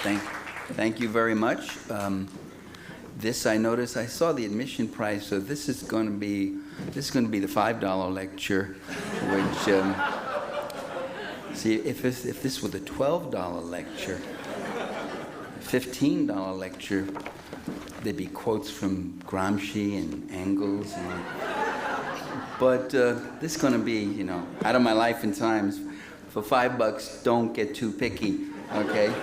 Thank you very much. This I noticed. I saw the admission price, so this is going to be the $5 lecture. Which see, if this were the $12 lecture, $15 lecture, there'd be quotes from Gramsci and Engels. But this is going to be, out of my life and times. For $5, don't get too picky, okay?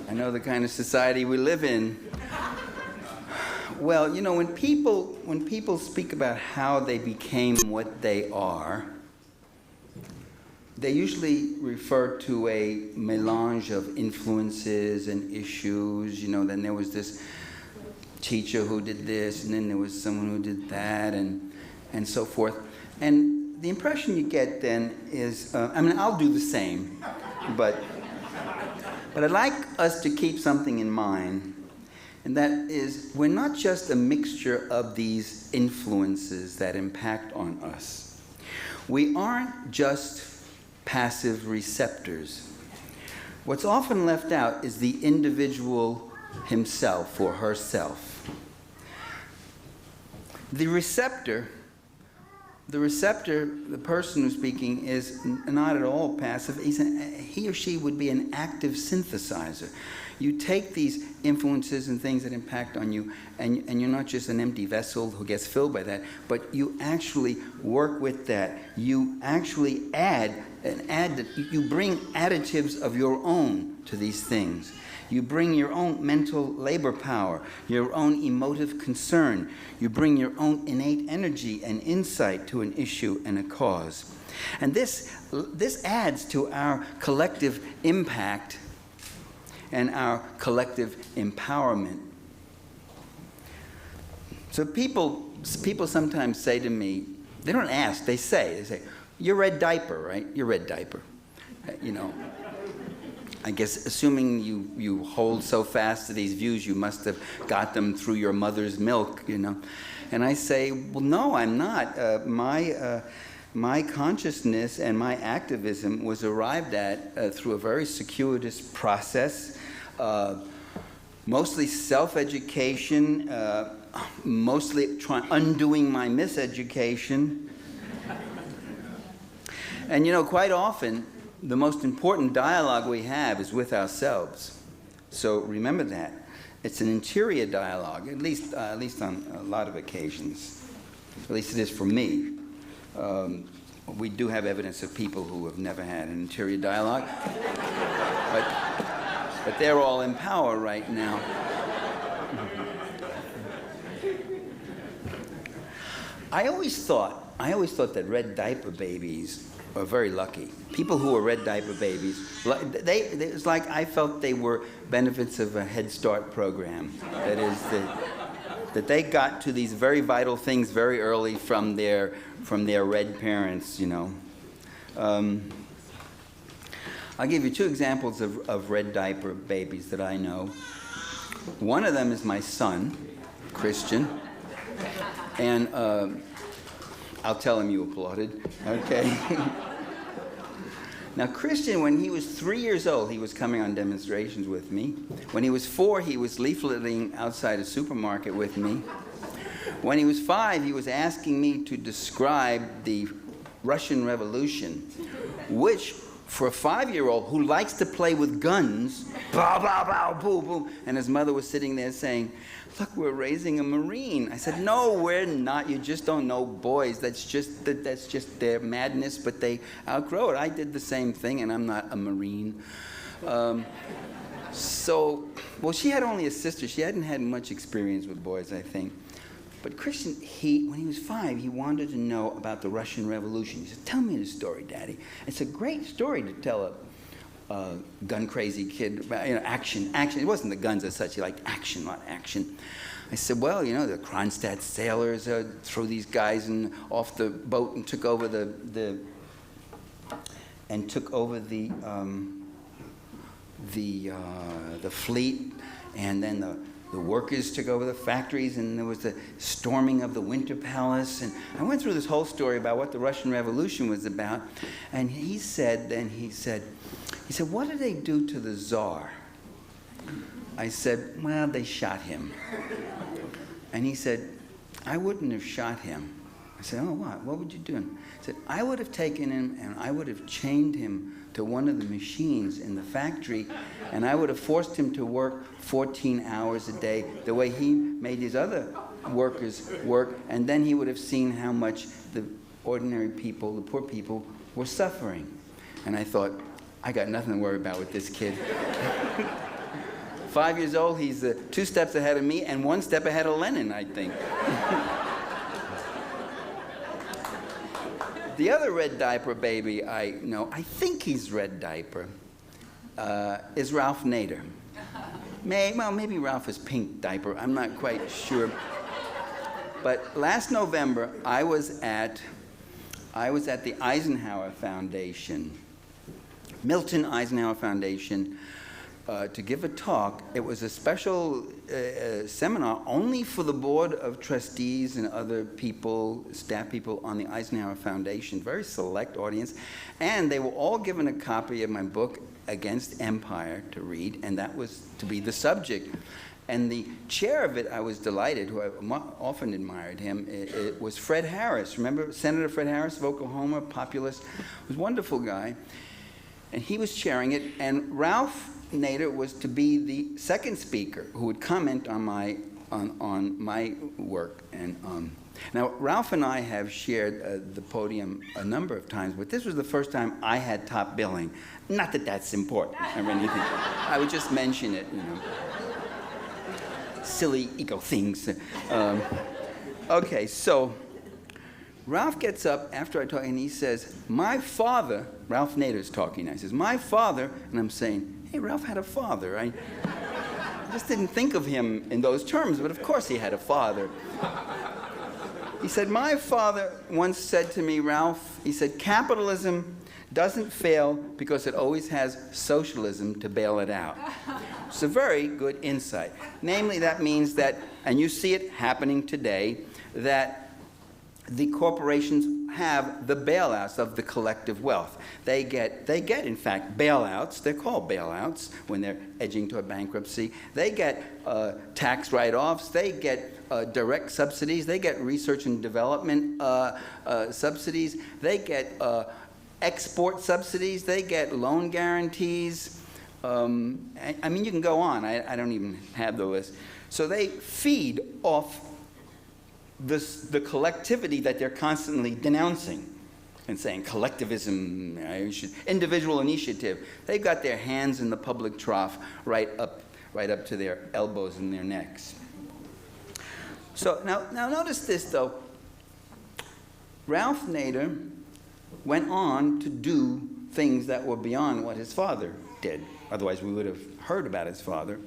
I know the kind of society we live in. Well, when people speak about how they became what they are, they usually refer to a melange of influences and issues. Then there was this teacher who did this, and then there was someone who did that, and so forth. And the impression you get then is, I'll do the same, but I'd like us to keep something in mind, and that is, we're not just a mixture of these influences that impact on us. We aren't just passive receptors. What's often left out is the individual himself or herself. The receptor, the person who's speaking, is not at all passive. He or she would be an active synthesizer. You take these influences and things that impact on you, and you're not just an empty vessel who gets filled by that, but you actually work with that. You actually you bring additives of your own to these things. You bring your own mental labor power, your own emotive concern. You bring your own innate energy and insight to an issue and a cause. And this adds to our collective impact and our collective empowerment. So people sometimes say to me, they don't ask, they say, "You're Red Diaper, right? You're Red Diaper." I guess assuming you hold so fast to these views, you must have got them through your mother's milk, And I say, well, no, I'm not. My consciousness and my activism was arrived at through a very circuitous process, mostly self-education, mostly undoing my miseducation. And quite often, the most important dialogue we have is with ourselves. So remember that. It's an interior dialogue, at least on a lot of occasions. At least it is for me. We do have evidence of people who have never had an interior dialogue. But they're all in power right now. I always thought that red diaper babies are very lucky. People who are red diaper babies, it's like I felt they were benefits of a Head Start program. That is, that they got to these very vital things very early from their red parents, I'll give you two examples of red diaper babies that I know. One of them is my son, Christian, and I'll tell him you applauded, okay? Now, Christian, when he was 3 years old, he was coming on demonstrations with me. When he was 4, he was leafleting outside a supermarket with me. When he was 5, he was asking me to describe the Russian Revolution, which, for a 5-year-old who likes to play with guns, blah, blah, blah, boom, boom, and his mother was sitting there saying, "Look, we're raising a Marine." I said, "No, we're not. You just don't know boys. That's just their madness, but they outgrow it. I did the same thing, and I'm not a Marine." She had only a sister. She hadn't had much experience with boys, I think. But Christian, when he was 5, he wanted to know about the Russian Revolution. He said, "Tell me the story, Daddy." It's a great story to tell a gun-crazy kid about, action. It wasn't the guns as such. He liked action, not action. I said, well, the Kronstadt sailors threw these guys off the boat and took over the fleet, and then the workers took over the factories, and there was the storming of the Winter Palace. And I went through this whole story about what the Russian Revolution was about. And he said, what did they do to the Tsar? I said, well, they shot him. And he said, I wouldn't have shot him. I said, oh, what? What would you do? He said, I would have taken him and I would have chained him to one of the machines in the factory, and I would have forced him to work 14 hours a day the way he made his other workers work, and then he would have seen how much the ordinary people, the poor people, were suffering. And I thought, I got nothing to worry about with this kid. 5 years old, he's 2 steps ahead of me and 1 step ahead of Lenin, I think. The other red diaper baby I know, I think he's red diaper, is Ralph Nader. Maybe Ralph is pink diaper, I'm not quite sure. But last November, I was at the Eisenhower Foundation, Milton Eisenhower Foundation, to give a talk. It was a special seminar only for the board of trustees and other people, staff people on the Eisenhower Foundation, very select audience. And they were all given a copy of my book, Against Empire, to read, and that was to be the subject. And the chair of it, I was delighted, who I often admired him, it was Fred Harris. Remember Senator Fred Harris of Oklahoma, populist, was a wonderful guy. And he was chairing it, and Ralph Nader was to be the second speaker who would comment on my work. And now Ralph and I have shared the podium a number of times, but this was the first time I had top billing. Not that that's important or anything. I would just mention it, you know. Silly ego things. Okay, so Ralph gets up after I talk and he says, my father, Ralph Nader's talking now, he says, my father, and I'm saying, hey, Ralph had a father. I just didn't think of him in those terms, but of course he had a father. He said, my father once said to me, Ralph, he said, capitalism doesn't fail because it always has socialism to bail it out. It's a very good insight. Namely, that means that, and you see it happening today, that the corporations have the bailouts of the collective wealth. They get, in fact, bailouts. They're called bailouts when they're edging toward bankruptcy. They get tax write-offs. They get direct subsidies. They get research and development subsidies. They get export subsidies. They get loan guarantees. I mean, you can go on. I don't even have the list. So they feed off the collectivity that they're constantly denouncing and saying collectivism, individual initiative. They've got their hands in the public trough right up to their elbows and their necks. So now notice this though. Ralph Nader went on to do things that were beyond what his father did. Otherwise we would have heard about his father.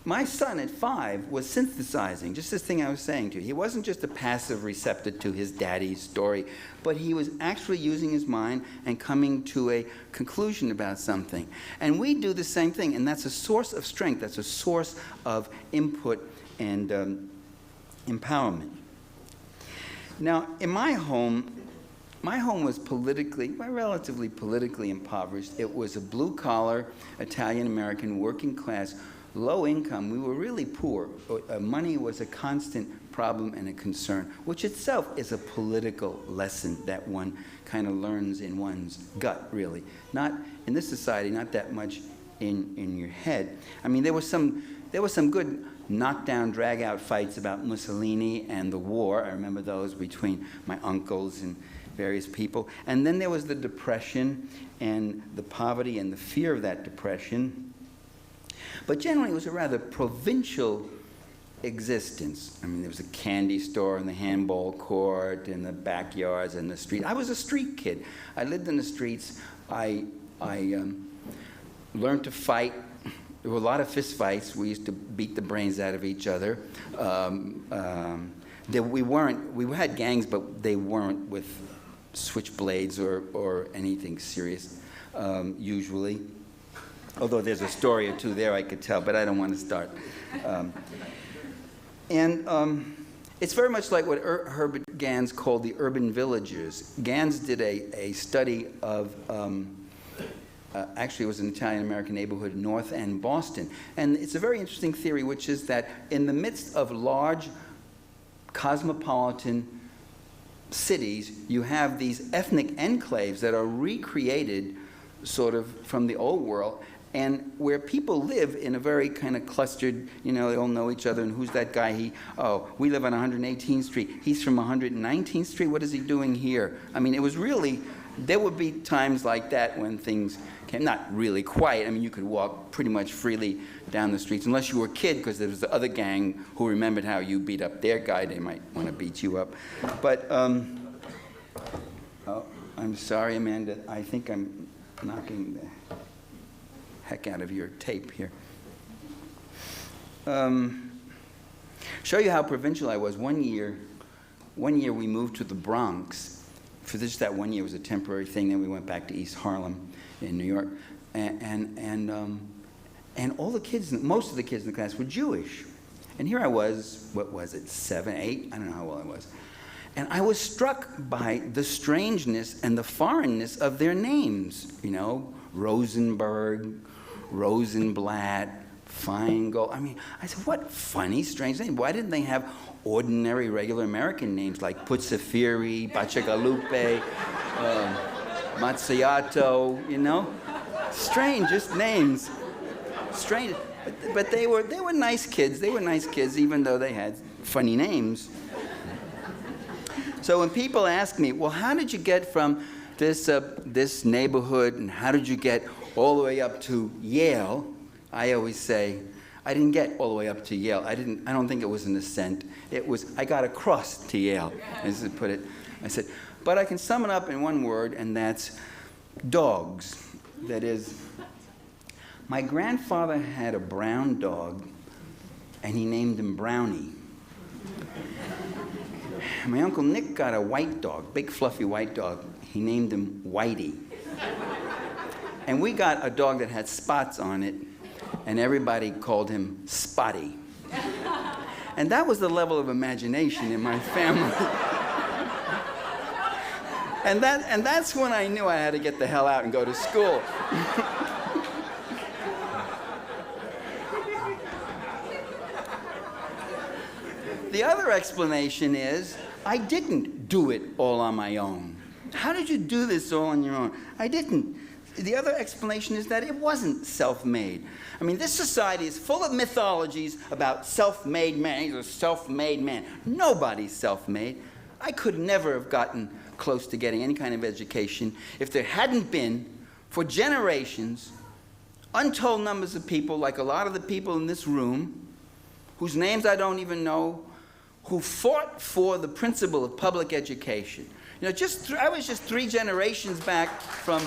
My son at 5 was synthesizing, just this thing I was saying to you. He wasn't just a passive receptor to his daddy's story, but he was actually using his mind and coming to a conclusion about something. And we do the same thing, and that's a source of strength. That's a source of input and empowerment. Now, in my home was relatively politically impoverished. It was a blue-collar, Italian-American, working-class, low income. We were really poor. Money was a constant problem and a concern, which itself is a political lesson that one kind of learns in one's gut, really. Not in this society, not that much in your head. I mean, there was some good knockdown, drag-out fights about Mussolini and the war. I remember those between my uncles and various people. And then there was the Depression and the poverty and the fear of that Depression. But generally, it was a rather provincial existence. I mean, there was a candy store and the handball court and the backyards and the street. I was a street kid. I lived in the streets. I learned to fight. There were a lot of fist fights. We used to beat the brains out of each other. We had gangs, but they weren't with switchblades or anything serious, usually. Although there's a story or two there I could tell, but I don't want to start. It's very much like what Herbert Gans called the urban villagers. Gans did a study of, actually it was an Italian-American neighborhood, North End, Boston. And it's a very interesting theory, which is that in the midst of large cosmopolitan cities, you have these ethnic enclaves that are recreated sort of from the old world, and where people live in a very kind of clustered, you know, they all know each other, and who's that guy? We live on 118th Street. He's from 119th Street. What is he doing here? I mean, it was really, there would be times like that when things came, not really quiet. I mean, you could walk pretty much freely down the streets, unless you were a kid, because there was the other gang who remembered how you beat up their guy. They might want to beat you up. But, oh, I'm sorry, Amanda. I think I'm knocking the heck out of your tape here. Show you how provincial I was. One year we moved to the Bronx. For just that 1 year, it was a temporary thing. Then we went back to East Harlem in New York, and all the kids, most of the kids in the class were Jewish. And here I was, what was it, 7, 8? I don't know how old I was. And I was struck by the strangeness and the foreignness of their names. You know, Rosenberg, Rosenblatt, Feingold. I mean, I said, what funny, strange name. Why didn't they have ordinary, regular American names like Puzzafiri, Bacigalupe, Mazziato, you know? Strangest names. Strange. But they were nice kids. They were nice kids, even though they had funny names. So when people ask me, well, how did you get from this neighborhood, and how did you get all the way up to Yale? I always say, I didn't get all the way up to Yale. I don't think it was an ascent. It was, I got across to Yale, as I put it. I said, but I can sum it up in one word, and that's dogs. That is, my grandfather had a brown dog, and he named him Brownie. My Uncle Nick got a white dog, big fluffy white dog. He named him Whitey. And we got a dog that had spots on it, and everybody called him Spotty. And that was the level of imagination in my family. and that's when I knew I had to get the hell out and go to school. The other explanation is, I didn't do it all on my own. How did you do this all on your own? I didn't. The other explanation is that it wasn't self-made. I mean, this society is full of mythologies about self-made man. He's a self-made man. Nobody's self-made. I could never have gotten close to getting any kind of education if there hadn't been, for generations, untold numbers of people, like a lot of the people in this room, whose names I don't even know, who fought for the principle of public education. You know, I was just 3 generations back from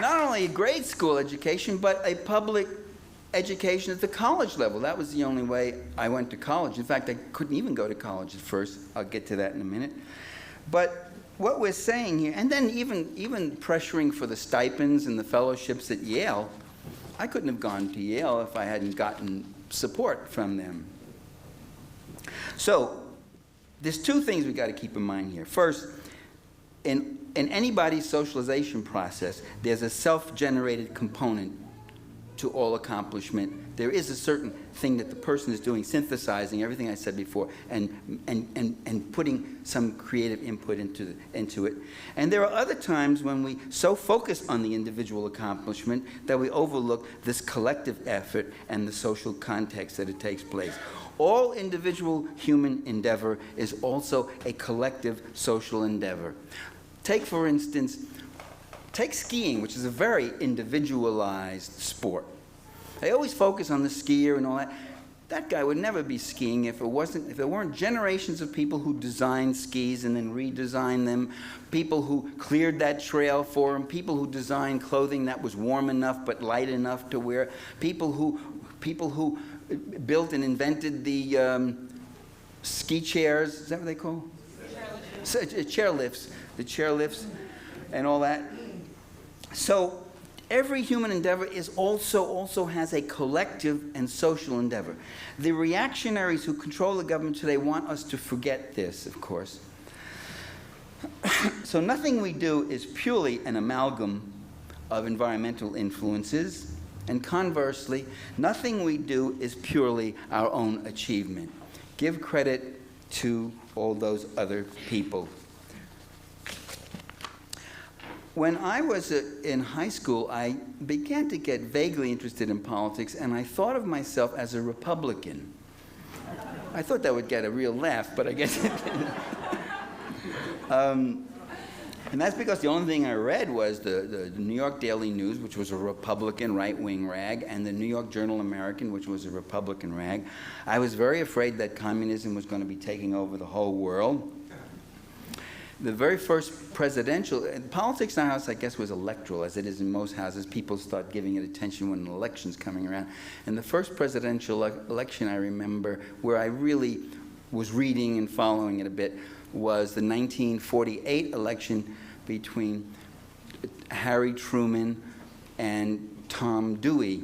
not only a grade school education, but a public education at the college level. That was the only way I went to college. In fact, I couldn't even go to college at first. I'll get to that in a minute. But what we're saying here, and then even pressuring for the stipends and the fellowships at Yale, I couldn't have gone to Yale if I hadn't gotten support from them. So there's 2 things we've got to keep in mind here. First, in anybody's socialization process, there's a self-generated component to all accomplishment. There is a certain thing that the person is doing, synthesizing everything I said before, and putting some creative input into it. And there are other times when we so focus on the individual accomplishment that we overlook this collective effort and the social context that it takes place. All individual human endeavor is also a collective social endeavor. Take, for instance, skiing, which is a very individualized sport. They always focus on the skier and all that. That guy would never be skiing if there weren't generations of people who designed skis and then redesigned them, people who cleared that trail for him, people who designed clothing that was warm enough but light enough to wear, people who built and invented the ski chairs. Is that what they call? Chairlifts. the chairlifts and all that. So every human endeavor is also has a collective and social endeavor. The reactionaries who control the government today want us to forget this, of course. So nothing we do is purely an amalgam of environmental influences, and conversely, nothing we do is purely our own achievement. Give credit to all those other people. When I was in high school, I began to get vaguely interested in politics, and I thought of myself as a Republican. I thought that would get a real laugh, but I guess it didn't. And that's because the only thing I read was the New York Daily News, which was a Republican right-wing rag, and the New York Journal-American, which was a Republican rag. I was very afraid that communism was going to be taking over the whole world. The very first presidential, politics in our house, I guess, was electoral, as it is in most houses. People start giving it attention when an election's coming around. And the first presidential election I remember, where I really was reading and following it a bit, was the 1948 election between Harry Truman and Tom Dewey.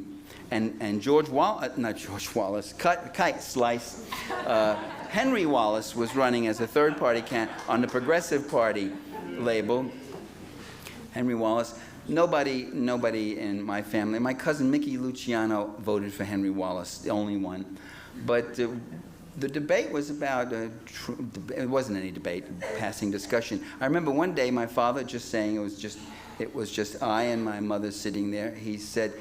And George Wallace, not George Wallace, Slice, Henry Wallace was running as a third-party candidate on the Progressive Party label. Henry Wallace. Nobody in my family. My cousin Mickey Luciano voted for Henry Wallace, the only one. But the debate was about, it wasn't any debate, passing discussion. I remember one day my father just saying, it was just I and my mother sitting there. He said,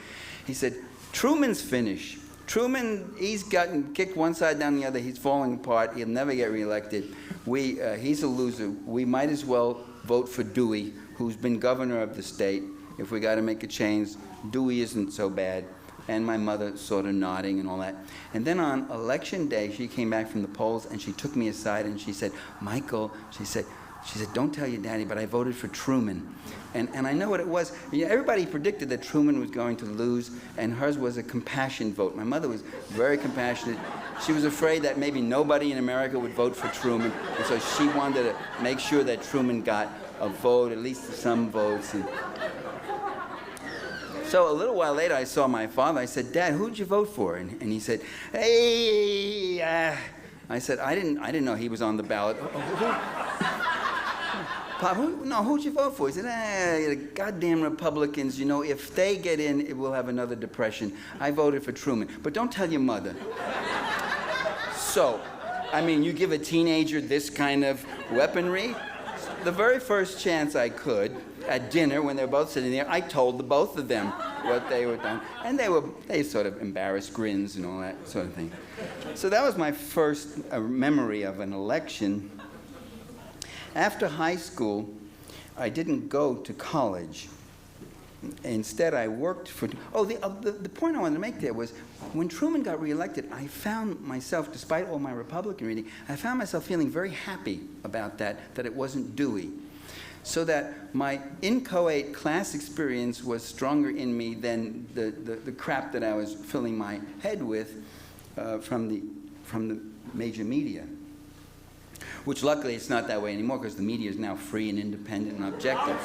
Truman's finished. Truman, he's gotten kicked one side down the other. He's falling apart. He'll never get reelected. He's a loser. We might as well vote for Dewey, who's been governor of the state. If we got to make a change, Dewey isn't so bad. And my mother sort of nodding and all that. And then on election day, she came back from the polls and she took me aside and she said, Michael, she said, don't tell your daddy, but I voted for Truman. And I know what it was. You know, everybody predicted that Truman was going to lose, and hers was a compassion vote. My mother was very compassionate. She was afraid that maybe nobody in America would vote for Truman, and so she wanted to make sure that Truman got a vote, at least some votes. And so a little while later, I saw my father. I said, Dad, who did you vote for? And he said, hey, I said, I didn't know he was on the ballot. Pop, who'd you vote for? He said, the goddamn Republicans, you know, if they get in, we'll have another depression. I voted for Truman. But don't tell your mother. So, I mean, you give a teenager this kind of weaponry? The very first chance I could, at dinner, when they were both sitting there, I told the both of them what they were done. And they sort of embarrassed grins and all that sort of thing. So that was my first memory of an election. After high school, I didn't go to college. Instead, I worked for... the point I wanted to make there was, when Truman got reelected, I found myself, despite all my Republican reading, I found myself feeling very happy about that it wasn't Dewey. So that my inchoate class experience was stronger in me than the crap that I was filling my head with from the major media. Which luckily it's not that way anymore, because the media is now free and independent and objective.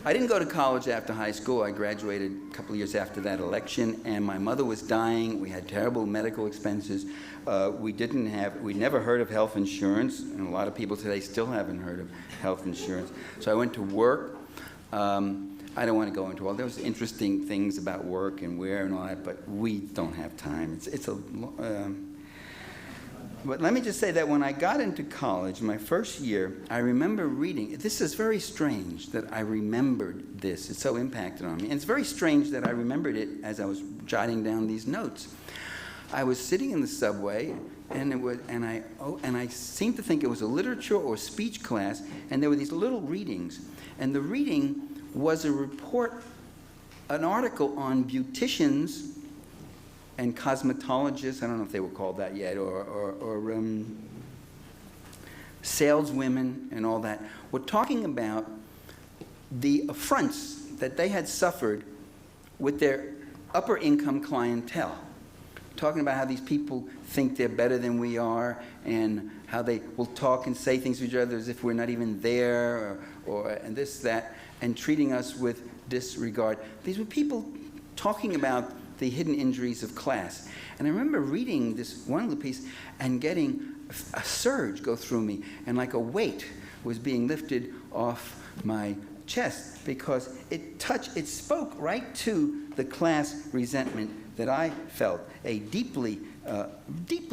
I didn't go to college after high school. I graduated a couple of years after that election, and my mother was dying. We had terrible medical expenses. We never heard of health insurance, and a lot of people today still haven't heard of health insurance. So I went to work. I don't want to go into all those interesting things about work and where and all that, but we don't have time. But let me just say that when I got into college, my first year, I remember reading. This is very strange that I remembered this. It so impacted on me. And it's very strange that I remembered it as I was jotting down these notes. I was sitting in the subway, and I seemed to think it was a literature or speech class, and there were these little readings. And the reading was a report, an article on beauticians and cosmetologists, I don't know if they were called that yet, or saleswomen and all that, were talking about the affronts that they had suffered with their upper income clientele. talking about how these people think they're better than we are, and how they will talk and say things to each other as if we're not even there, and this, that, and treating us with disregard. These were people talking about the hidden injuries of class. And I remember reading this one little piece and getting a surge go through me, and like a weight was being lifted off my chest, because it spoke right to the class resentment that I felt, a deeply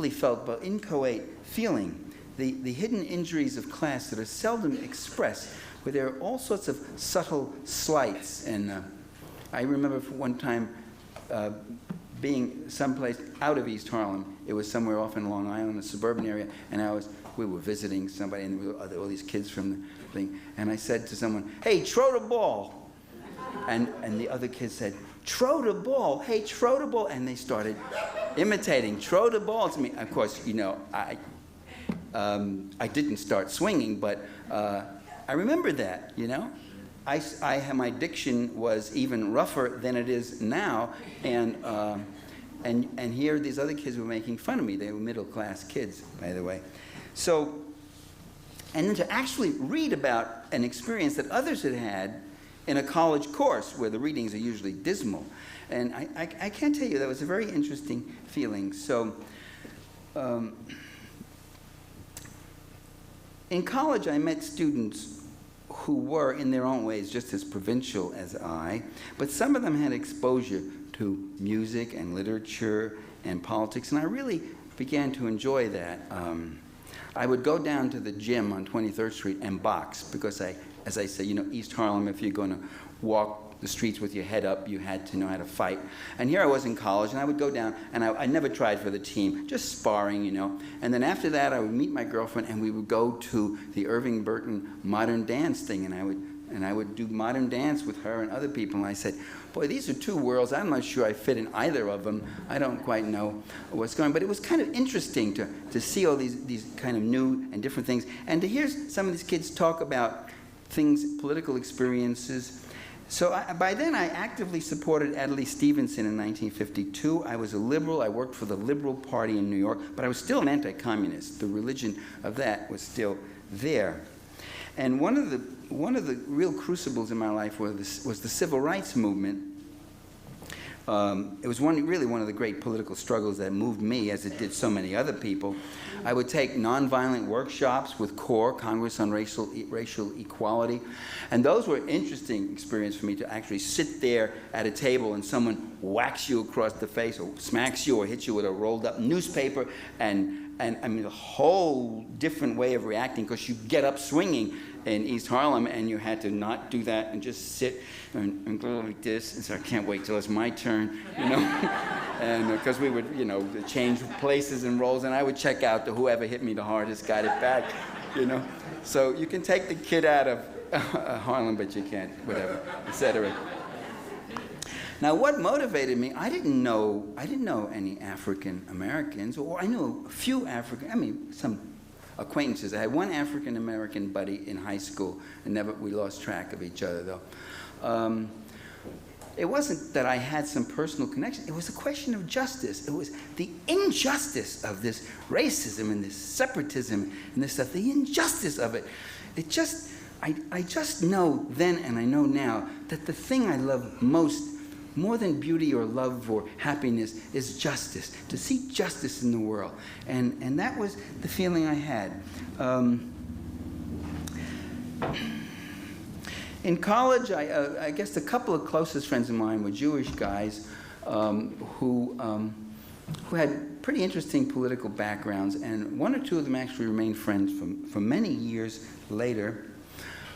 felt but inchoate feeling, the hidden injuries of class that are seldom expressed, where there are all sorts of subtle slights. And I remember one time being someplace out of East Harlem. It was somewhere off in Long Island, a suburban area, and we were visiting somebody, and there were all these kids from the thing, and I said to someone, "Hey, throw the ball," and the other kids said, "Throw the ball, hey, throw the ball," and they started imitating, "Throw the ball" to me. Of course, you know, I didn't start swinging, but I remember that, you know. My diction was even rougher than it is now, and here these other kids were making fun of me. They were middle-class kids, by the way. So, and then to actually read about an experience that others had had in a college course where the readings are usually dismal. And I can't tell you, that was a very interesting feeling. So, in college I met students who were, in their own ways, just as provincial as I, but some of them had exposure to music and literature and politics, and I really began to enjoy that. I would go down to the gym on 23rd Street and box, because as I say, you know, East Harlem, if you're going to walk the streets with your head up, you had to know how to fight. And here I was in college, and I would go down, and I never tried for the team, just sparring, you know. And then after that, I would meet my girlfriend, and we would go to the Irving Burton modern dance thing, and I would do modern dance with her and other people. And I said, boy, these are two worlds. I'm not sure I fit in either of them. I don't quite know what's going on. But it was kind of interesting to see all these kind of new and different things, and to hear some of these kids talk about things, political experiences. So by then, I actively supported Adlai Stevenson in 1952. I was a liberal. I worked for the Liberal Party in New York, but I was still an anti-communist. The religion of that was still there. And one of the real crucibles in my life was the civil rights movement. It was really one of the great political struggles that moved me, as it did so many other people. I would take nonviolent workshops with CORE, Congress on Racial Equality, and those were an interesting experience for me, to actually sit there at a table and someone whacks you across the face or smacks you or hits you with a rolled up newspaper, and I mean, a whole different way of reacting, because you get up swinging in East Harlem, and you had to not do that and just sit and go like this, and so I can't wait till it's my turn, you know. And because we would, you know, change places and roles, and I would check out to whoever hit me the hardest got it back, you know. So you can take the kid out of Harlem, but you can't, whatever, etc. Now, what motivated me? I didn't know any African Americans, or I knew a few some acquaintances. I had one African American buddy in high school, and we lost track of each other, though. It wasn't that I had some personal connection. It was a question of justice. It was the injustice of this racism and this separatism and this stuff, the injustice of it. I just know then, and I know now, that the thing I love most, more than beauty or love or happiness, is justice, to see justice in the world. And that was the feeling I had. In college, I guess the couple of closest friends of mine were Jewish guys who had pretty interesting political backgrounds, and one or two of them actually remained friends for many years later.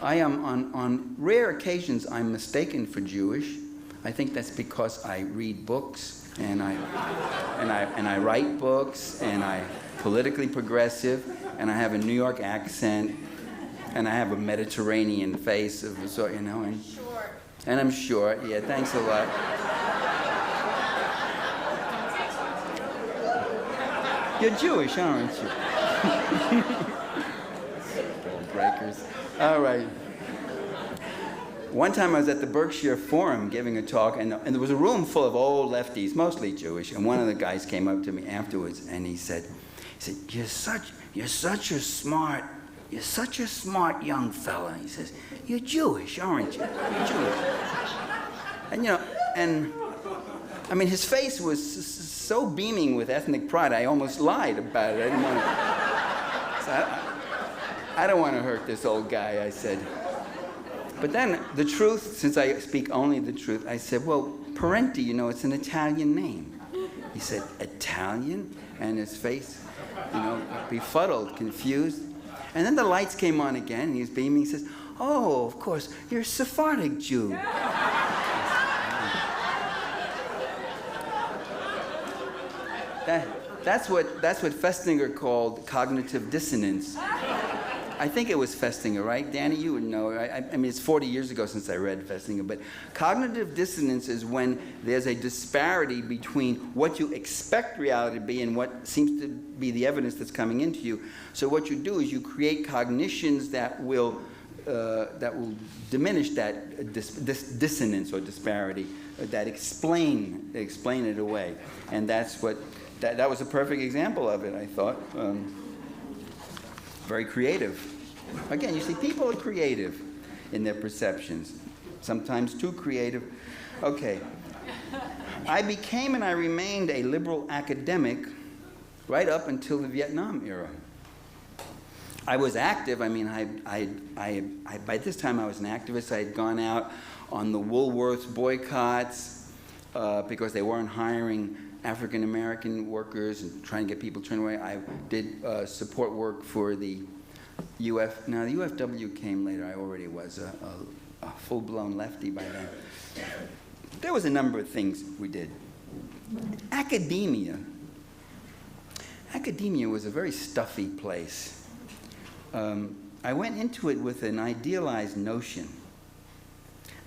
I am, on rare occasions, I'm mistaken for Jewish. I think that's because I read books, and I write books, and I'm politically progressive, and I have a New York accent, and I have a Mediterranean face of a sort, you know, and I'm short. Yeah, thanks a lot. You're Jewish, aren't you? Ball breakers. All right. One time I was at the Berkshire Forum giving a talk, and there was a room full of old lefties, mostly Jewish, and one of the guys came up to me afterwards, and he said, you're such a smart young fella. He says, you're Jewish, aren't you? You're Jewish. And, I mean, his face was so beaming with ethnic pride, I almost lied about it. I didn't want to. So I don't want to hurt this old guy, I said. But then the truth, since I speak only the truth, I said, well, Parenti, it's an Italian name. He said, Italian? And his face, befuddled, confused. And then the lights came on again, and he was beaming. He says, oh, of course, you're a Sephardic Jew. That's what Festinger called cognitive dissonance. I think it was Festinger, right? Danny, you would know. I mean, it's 40 years ago since I read Festinger, but cognitive dissonance is when there's a disparity between what you expect reality to be and what seems to be the evidence that's coming into you. So what you do is you create cognitions that will diminish that dissonance or disparity, that explain it away. And that's what, that was a perfect example of it, I thought. Very creative. Again, you see, people are creative in their perceptions, sometimes too creative. Okay. I became and I remained a liberal academic right up until the Vietnam era. I was active. I mean, by this time I was an activist. I had gone out on the Woolworths boycotts because they weren't hiring African-American workers and trying to get people turned away. I did support work for the now the UFW came later. I already was a full-blown lefty by then. There was a number of things we did. Academia was a very stuffy place. I went into it with an idealized notion.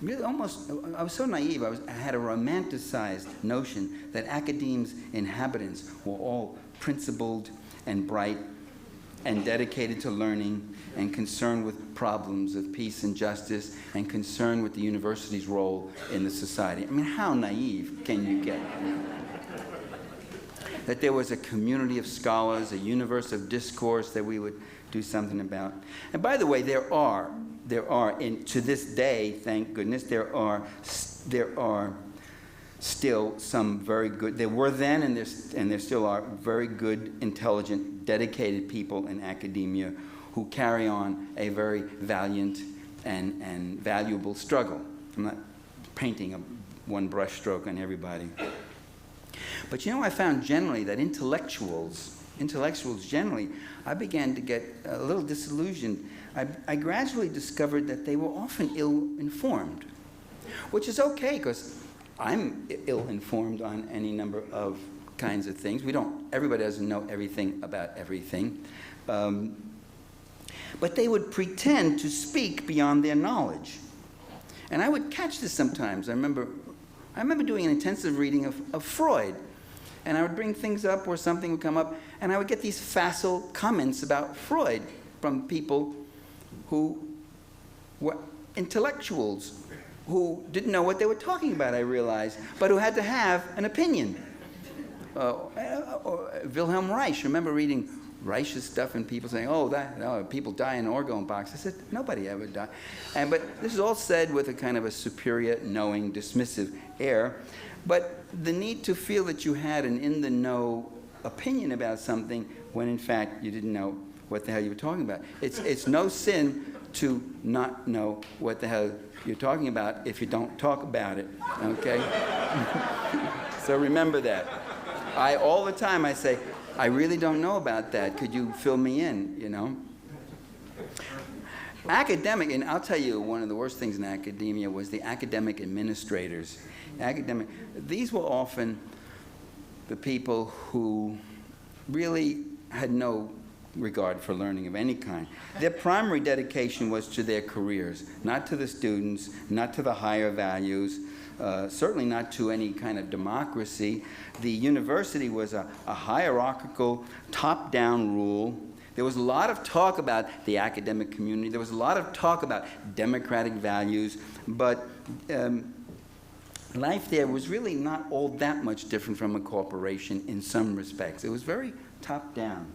Really, almost, I was so naive. I had a romanticized notion that academ's inhabitants were all principled and bright and dedicated to learning and concerned with problems of peace and justice and concerned with the university's role in the society. I mean, how naive can you get? That there was a community of scholars, a universe of discourse that we would do something about. And by the way, there are, to this day, thank goodness, there are still some very good, there were then and there still are very good, intelligent, dedicated people in academia who carry on a very valiant and valuable struggle. I'm not painting one brush stroke on everybody. But I found generally that intellectuals generally, I began to get a little disillusioned. I gradually discovered that they were often ill-informed, which is okay because I'm ill-informed on any number of kinds of things. Everybody doesn't know everything about everything. But they would pretend to speak beyond their knowledge. And I would catch this sometimes. I remember doing an intensive reading of Freud. And I would bring things up or something would come up, and I would get these facile comments about Freud from people who were intellectuals, who didn't know what they were talking about, I realized, but who had to have an opinion. Wilhelm Reich, I remember reading Reich's stuff and people saying, people die in orgone box. I said, nobody ever died. But this is all said with a kind of a superior, knowing, dismissive air. But the need to feel that you had an in-the-know opinion about something when in fact you didn't know what the hell you were talking about. It's no sin to not know what the hell you're talking about if you don't talk about it, okay? So remember that. All the time I say, I really don't know about that. Could you fill me in, Academic, and I'll tell you, one of the worst things in academia was the academic administrators. These were often the people who really had no regard for learning of any kind. Their primary dedication was to their careers, not to the students, not to the higher values, certainly not to any kind of democracy. The university was a hierarchical, top-down rule There was a lot of talk about the academic community. There was a lot of talk about democratic values, but life there was really not all that much different from a corporation in some respects. It was very top-down.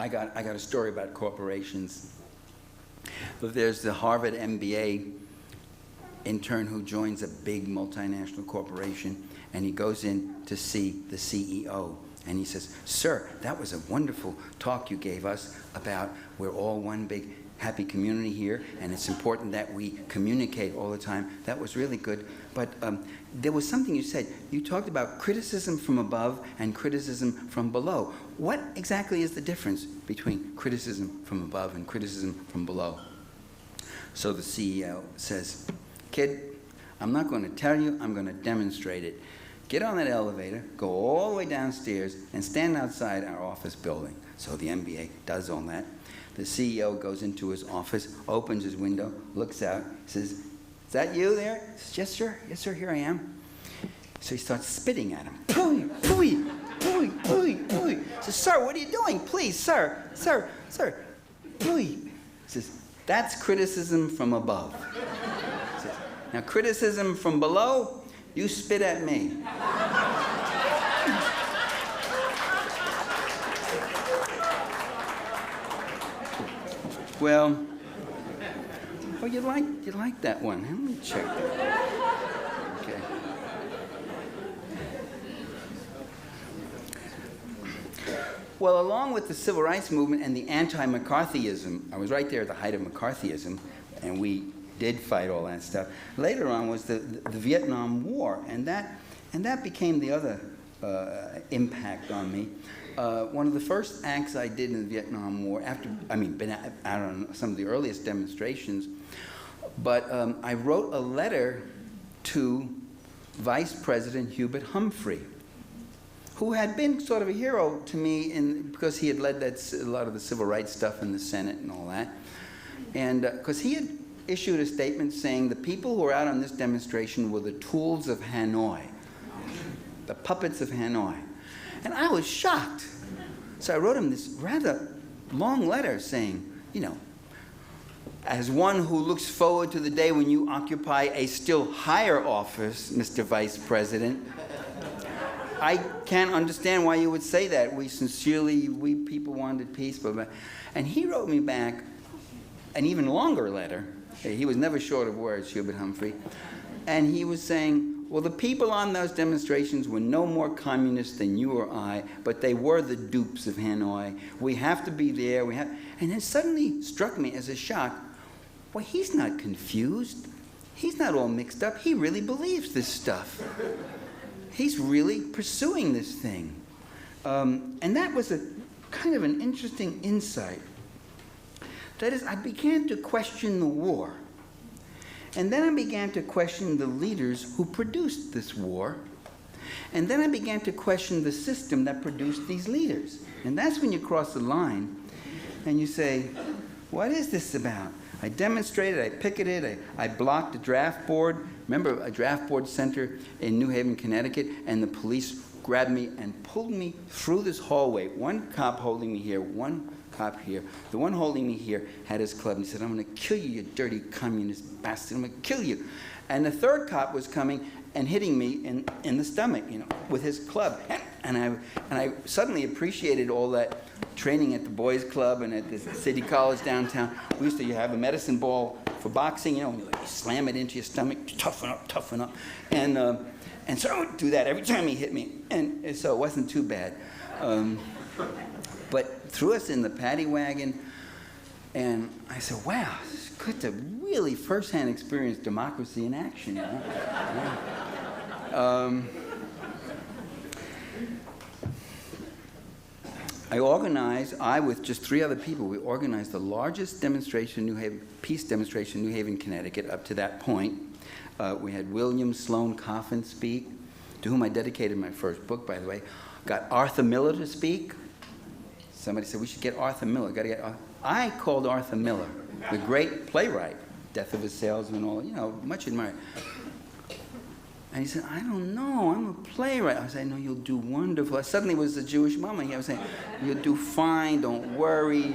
I got a story about corporations. There's the Harvard MBA intern who joins a big multinational corporation, and he goes in to see the CEO. And he says, "Sir, that was a wonderful talk you gave us about we're all one big happy community here, and it's important that we communicate all the time. That was really good. But there was something you said. You talked about criticism from above and criticism from below. What exactly is the difference between criticism from above and criticism from below?" So the CEO says, "Kid, I'm not going to tell you, I'm going to demonstrate it. Get on that elevator, go all the way downstairs, and stand outside our office building." So the MBA does all that. The CEO goes into his office, opens his window, looks out, says, "Is that you there?" He says, "Yes, sir. Yes, sir, here I am." So he starts spitting at him. "Pooey, pooey, pooey, pooey, pooey." He says, "Sir, what are you doing? Please, sir, sir, sir, pooey." He says, "That's criticism from above." He says, "Now, criticism from below, you spit at me." Well, oh, you like that one? Let me check. Okay. Well, along with the civil rights movement and the anti-McCarthyism, I was right there at the height of McCarthyism, and we did fight all that stuff. Later on was the Vietnam War, and that became the other impact on me. One of the first acts I did in the Vietnam War, been out on some of the earliest demonstrations, but I wrote a letter to Vice President Hubert Humphrey, who had been sort of a hero to me because he had led a lot of the civil rights stuff in the Senate and all that. And because he had issued a statement saying the people who were out on this demonstration were the tools of Hanoi, the puppets of Hanoi. And I was shocked. So I wrote him this rather long letter saying, you know, as one who looks forward to the day when you occupy a still higher office, Mr. Vice President, I can't understand why you would say that. We people wanted peace. And he wrote me back an even longer letter. He was never short of words, Hubert Humphrey. And he was saying, well, the people on those demonstrations were no more communist than you or I, but they were the dupes of Hanoi. We have to be there. And it suddenly struck me as a shock. Well, he's not confused. He's not all mixed up. He really believes this stuff. He's really pursuing this thing. And that was a kind of an interesting insight. That is, I began to question the war. And then I began to question the leaders who produced this war. And then I began to question the system that produced these leaders. And that's when you cross the line and you say, what is this about? I demonstrated, I picketed, I blocked a draft board. Remember a draft board center in New Haven, Connecticut, and the police grabbed me and pulled me through this hallway. One cop holding me here, one cop here. The one holding me here had his club, and he said, "I'm going to kill you, you dirty communist bastard. I'm going to kill you." And the third cop was coming and hitting me in the stomach, you know, with his club. And I suddenly appreciated all that training at the boys' club and at the city college downtown. We used to have a medicine ball for boxing, you know, you slam it into your stomach, toughen up, toughen up. And so I would do that every time he hit me. And so it wasn't too bad. But threw us in the paddy wagon, and I said, wow, it's good to really firsthand experience democracy in action. You know? I with just 3 other people, we organized the largest demonstration, peace demonstration in New Haven, Connecticut, up to that point. We had William Sloane Coffin speak, to whom I dedicated my first book, by the way. Got Arthur Miller to speak. Somebody said, we should get Arthur Miller. Got to get Arthur. I called Arthur Miller, the great playwright, Death of a Salesman, all, you know, much admired. And he said, I don't know, I'm a playwright. I said, no, you'll do wonderful. I suddenly was a Jewish mama. I was saying, you'll do fine, don't worry.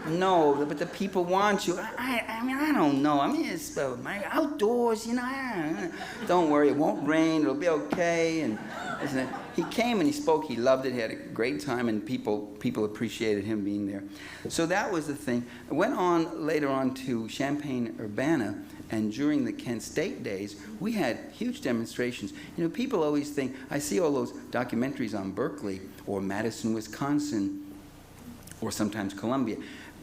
No, but the people want you. I mean, I don't know. I mean, it's outdoors, you know. Don't worry, it won't rain, it'll be okay. And he came and he spoke, he loved it, he had a great time, and people appreciated him being there. So that was the thing. I went on later on to Champaign-Urbana, and during the Kent State days, we had huge demonstrations. You know, people always think, I see all those documentaries on Berkeley, or Madison, Wisconsin, or sometimes Columbia.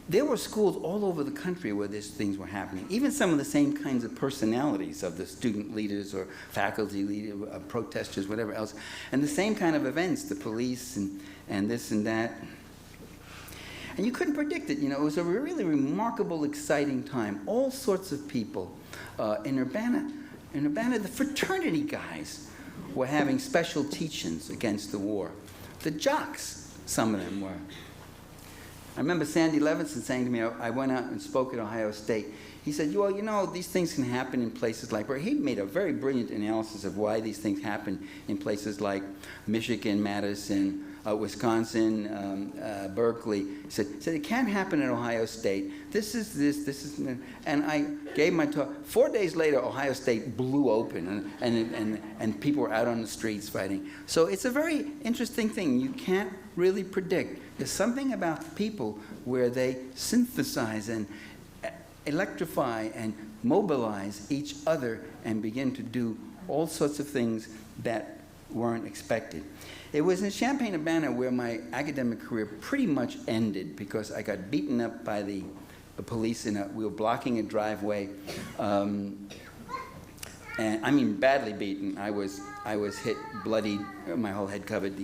There were schools all over the country where these things were happening. Even some of the same kinds of personalities of the student leaders or faculty leaders, protesters, whatever else. And the same kind of events, the police and this and that. And you couldn't predict it. You know, it was a really remarkable, exciting time. All sorts of people in Urbana, the fraternity guys were having special teach-ins against the war. The jocks, some of them were. I remember Sandy Levinson saying to me, I went out and spoke at Ohio State. He said, well, you know, these things can happen in places like, he made a very brilliant analysis of why these things happen in places like Michigan, Madison, Wisconsin, Berkeley. He said it can't happen at Ohio State. This is, and I gave my talk. 4 days later, Ohio State blew open, and people were out on the streets fighting. So it's a very interesting thing. You can't really predict. There's something about people where they synthesize and electrify and mobilize each other and begin to do all sorts of things that weren't expected. It was in Champaign-Urbana where my academic career pretty much ended because I got beaten up by the police we were blocking a driveway, and I mean badly beaten. I was hit, bloodied, my whole head covered.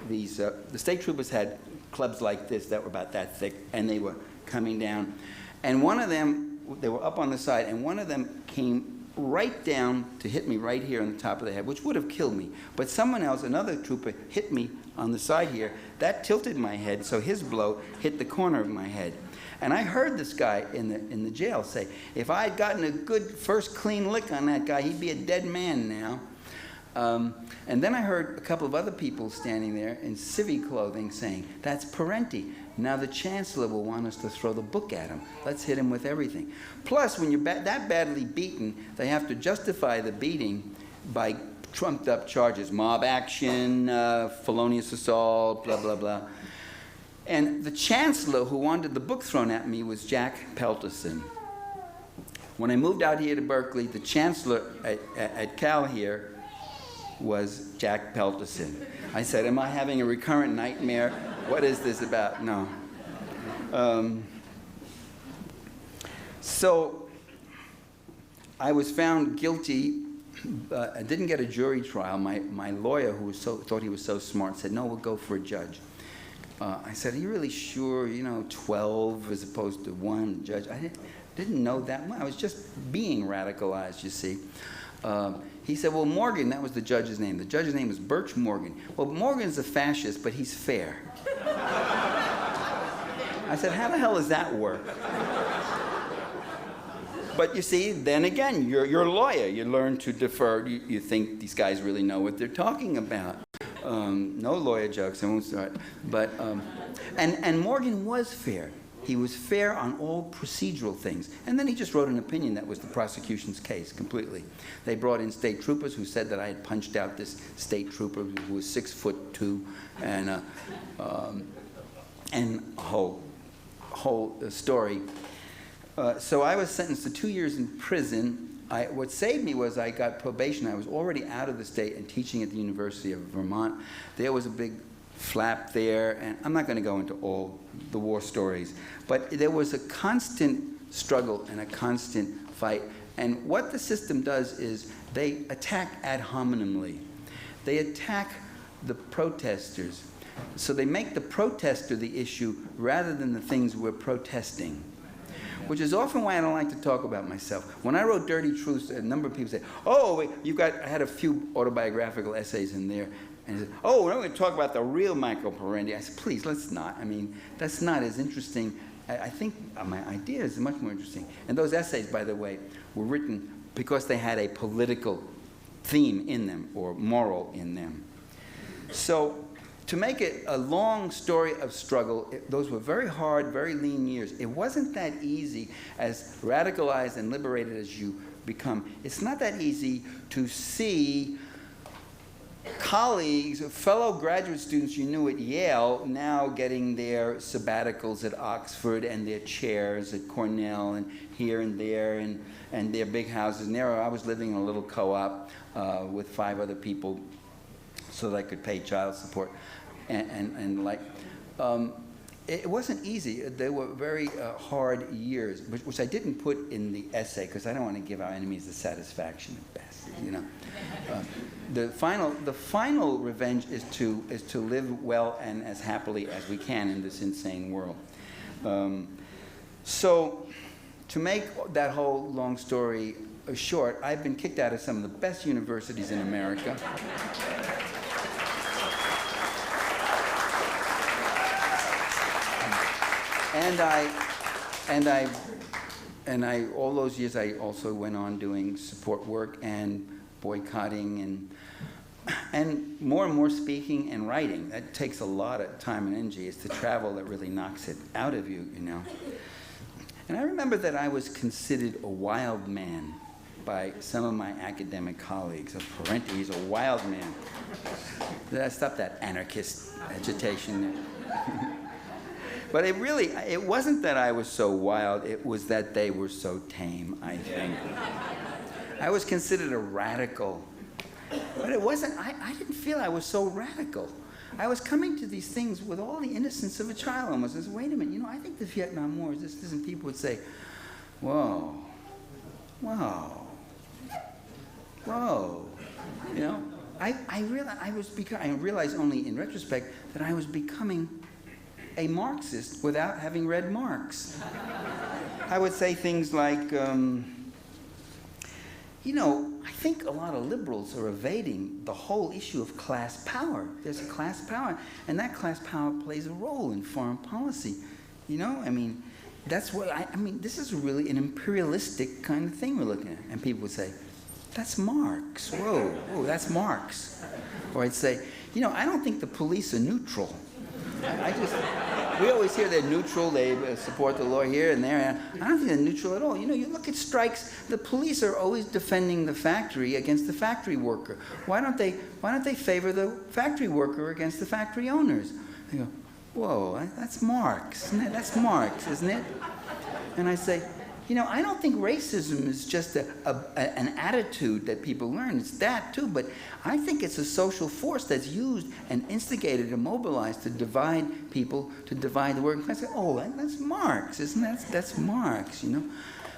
The state troopers had clubs like this that were about that thick, and they were coming down. And one of them, they were up on the side, and one of them came right down to hit me right here on the top of the head, which would have killed me. But someone else, another trooper, hit me on the side here. That tilted my head, so his blow hit the corner of my head. And I heard this guy in the jail say, if I had gotten a good first clean lick on that guy, he'd be a dead man now. And then I heard a couple of other people standing there in civvy clothing saying, that's Parenti. Now the chancellor will want us to throw the book at him. Let's hit him with everything. Plus, when you're that badly beaten, they have to justify the beating by trumped up charges. Mob action, felonious assault, blah, blah, blah. And the chancellor who wanted the book thrown at me was Jack Pelterson. When I moved out here to Berkeley, the chancellor at Cal here was Jack Pelterson. I said, am I having a recurrent nightmare? What is this about? No. So I was found guilty. I didn't get a jury trial. My lawyer, who thought he was so smart, said, no, we'll go for a judge. I said, are you really sure, 12 as opposed to 1 judge? I didn't know that much. I was just being radicalized, you see. He said, well, Morgan, that was the judge's name. The judge's name is Birch Morgan. Well, Morgan's a fascist, but he's fair. I said, how the hell does that work? But you see, then again, you're a lawyer. You learn to defer. You think these guys really know what they're talking about. No lawyer jokes, I won't start. But, and Morgan was fair. He was fair on all procedural things. And then he just wrote an opinion that was the prosecution's case completely. They brought in state troopers who said that I had punched out this state trooper who was 6'2", and a whole story. So I was sentenced to 2 years in prison. What saved me was I got probation. I was already out of the state and teaching at the University of Vermont. There was a big flap there, and I'm not going to go into all the war stories, but there was a constant struggle and a constant fight. And what the system does is they attack ad hominemly. They attack the protesters. So they make the protester the issue rather than the things we're protesting, which is often why I don't like to talk about myself. When I wrote Dirty Truths, a number of people said, oh, wait, I had a few autobiographical essays in there. And he said, oh, we're going to talk about the real Michael Parenti. I said, please, let's not. I mean, that's not as interesting. I think my idea is much more interesting. And those essays, by the way, were written because they had a political theme in them or moral in them. So to make it a long story of struggle, those were very hard, very lean years. It wasn't that easy, as radicalized and liberated as you become. It's not that easy to see colleagues, fellow graduate students you knew at Yale, now getting their sabbaticals at Oxford and their chairs at Cornell and here and there and their big houses. And there I was living in a little co-op with 5 other people so that I could pay child support. And like, it wasn't easy. They were very hard years, which I didn't put in the essay because I don't want to give our enemies the satisfaction at best, you know. The final revenge is to live well and as happily as we can in this insane world. So, to make that whole long story short, I've been kicked out of some of the best universities in America. And I all those years I also went on doing support work and boycotting and more speaking and writing. That takes a lot of time and energy. It's the travel that really knocks it out of you, you know. And I remember that I was considered a wild man by some of my academic colleagues. Parenti, he's a wild man. Stop that anarchist agitation there. But it wasn't that I was so wild, it was that they were so tame, I think. I was considered a radical. But it wasn't, I didn't feel I was so radical. I was coming to these things with all the innocence of a child almost. I said, wait a minute, you know, I think the Vietnam War is this, and people would say, whoa, whoa, whoa. You know, I realized only in retrospect that I was becoming a Marxist without having read Marx. I would say things like, you know, I think a lot of liberals are evading the whole issue of class power. There's a class power, and that class power plays a role in foreign policy. You know, I mean, that's what I mean, this is really an imperialistic kind of thing we're looking at. And people would say, that's Marx. Whoa, whoa, that's Marx. Or I'd say, you know, I don't think the police are neutral. We always hear they're neutral, they support the law here and there. I don't think they're neutral at all. You know, you look at strikes, the police are always defending the factory against the factory worker. Why don't they favor the factory worker against the factory owners? They go, whoa, that's Marx, isn't it? That's Marx, isn't it? And I say, you know, I don't think racism is just an attitude that people learn. It's that too, but I think it's a social force that's used and instigated and mobilized to divide people, to divide the working class. Oh, that's Marx, isn't it? That's Marx, you know?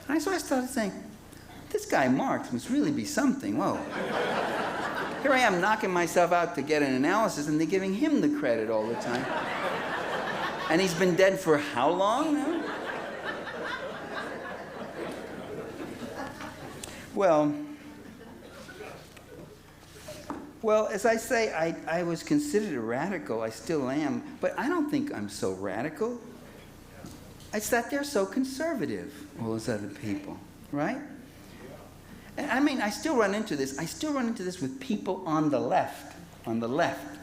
And so I started saying, this guy Marx must really be something. Whoa. Here I am knocking myself out to get an analysis, and they're giving him the credit all the time. And he's been dead for how long now? Well, as I say, I was considered a radical. I still am. But I don't think I'm so radical. It's that they're so conservative, all those other people, right? And I mean, I still run into this. I still run into this with people on the left. On the left,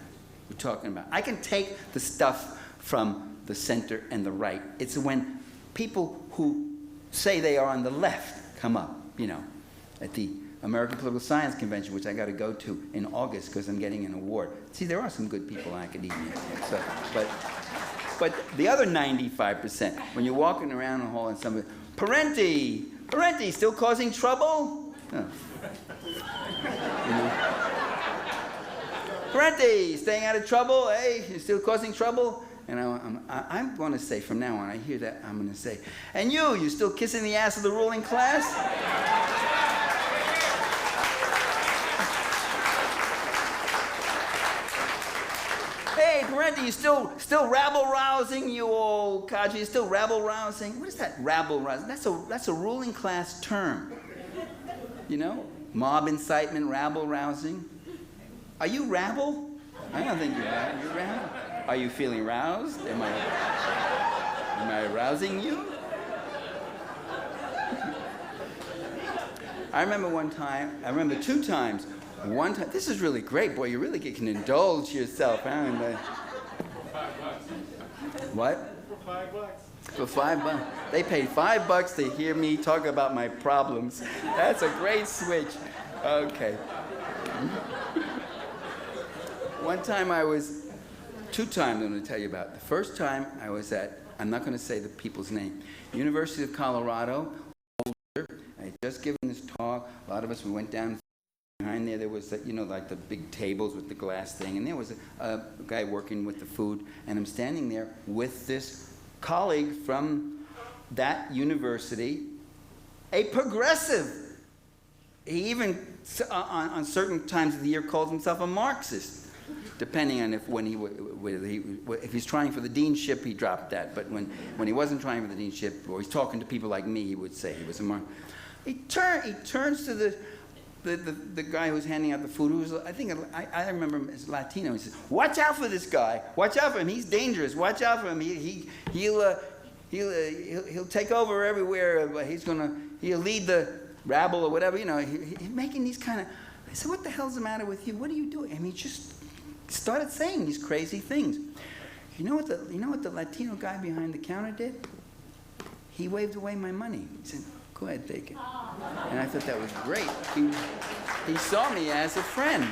we're talking about. I can take the stuff from the center and the right. It's when people who say they are on the left come up, you know, at the American Political Science Convention, which I got to go to in August because I'm getting an award. See, there are some good people in academia. So, but the other 95%, when you're walking around the hall and somebody, Parenti, still causing trouble? Oh. You know? Parenti, staying out of trouble? Hey, you're still causing trouble? And I'm going to say, from now on, I hear that, I'm going to say, and you still kissing the ass of the ruling class? Hey, Parenti, you still rabble-rousing, you old codger, you still rabble-rousing? What is that, rabble-rousing? That's a ruling class term. You know? Mob incitement, rabble-rousing. Are you rabble? I don't think you're rabble. You're rabble. Are you feeling roused? Am I arousing you? I remember 2 times One time, this is really great, boy. You really can indulge yourself. Huh? What? For $5. They paid $5 to hear me talk about my problems. That's a great switch. Okay. One time two times I'm going to tell you about. The first time I was at, I'm not going to say the people's name, University of Colorado. I had just given this talk. A lot of us, we went down behind there. There was, like the big tables with the glass thing. And there was a guy working with the food. And I'm standing there with this colleague from that university, a progressive. He even, on certain times of the year, calls himself a Marxist, depending on if he's trying for the deanship, he dropped that. But when he wasn't trying for the deanship, or he's talking to people like me, he would say he was a Marxist. He turns to the guy who's handing out the food, who was, I remember him as Latino. He says, "Watch out for this guy. Watch out for him. He's dangerous. Watch out for him. He'll take over everywhere. He'll lead the rabble or whatever." He's making these kind of. I said, "What the hell's the matter with you? What are you doing?" And he just started saying these crazy things. You know what the Latino guy behind the counter did? He waved away my money. He said, "Go ahead, take it." And I thought that was great. He saw me as a friend.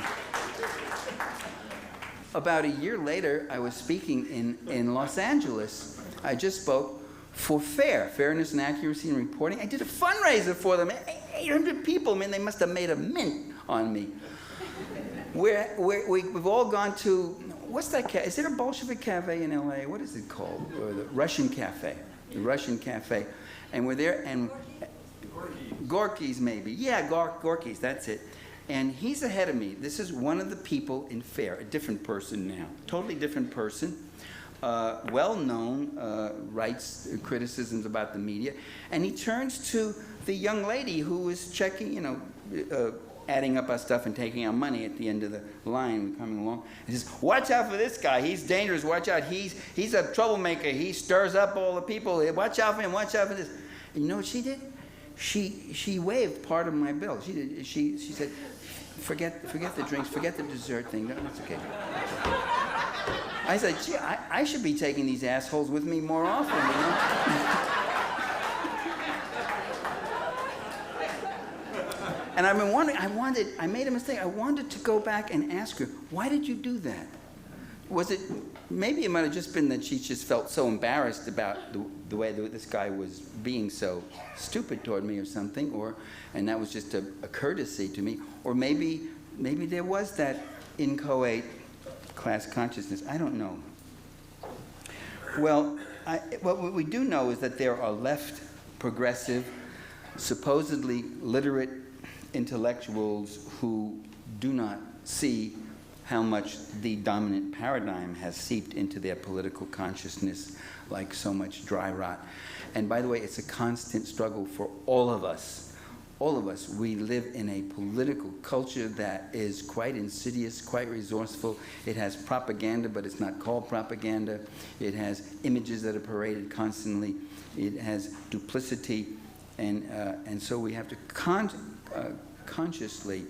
About a year later, I was speaking in Los Angeles. I just spoke for FAIR, Fairness and Accuracy in Reporting. I did a fundraiser for them. 800 people. Man, they must have made a mint on me. We've all gone to, what's that cafe? Is there a Bolshevik cafe in LA? What is it called? Or the Russian cafe. The Russian cafe. And we're there, and Gorky's maybe. Yeah, Gorky's, that's it. And he's ahead of me. This is one of the people in FAIR, a different person now, totally different person. Well-known, writes criticisms about the media. And he turns to the young lady who was checking, adding up our stuff and taking our money at the end of the line coming along. He says, "Watch out for this guy. He's dangerous. Watch out. He's a troublemaker. He stirs up all the people. Watch out for him. Watch out for this." And you know what she did? She waived part of my bill. She did. She said, forget the drinks, forget the dessert thing. No, that's okay. I said, "Gee, I should be taking these assholes with me more often, And I've been wondering, I made a mistake. I wanted to go back and ask her, why did you do that? Was it, maybe it might have just been that she just felt so embarrassed about the way that this guy was being so stupid toward me or something, and that was just a courtesy to me. Or maybe there was that inchoate class consciousness. I don't know. Well, what we do know is that there are left progressive, supposedly literate intellectuals who do not see how much the dominant paradigm has seeped into their political consciousness like so much dry rot. And by the way, it's a constant struggle for all of us. All of us. We live in a political culture that is quite insidious, quite resourceful. It has propaganda, but it's not called propaganda. It has images that are paraded constantly. It has duplicity. And so we have to consciously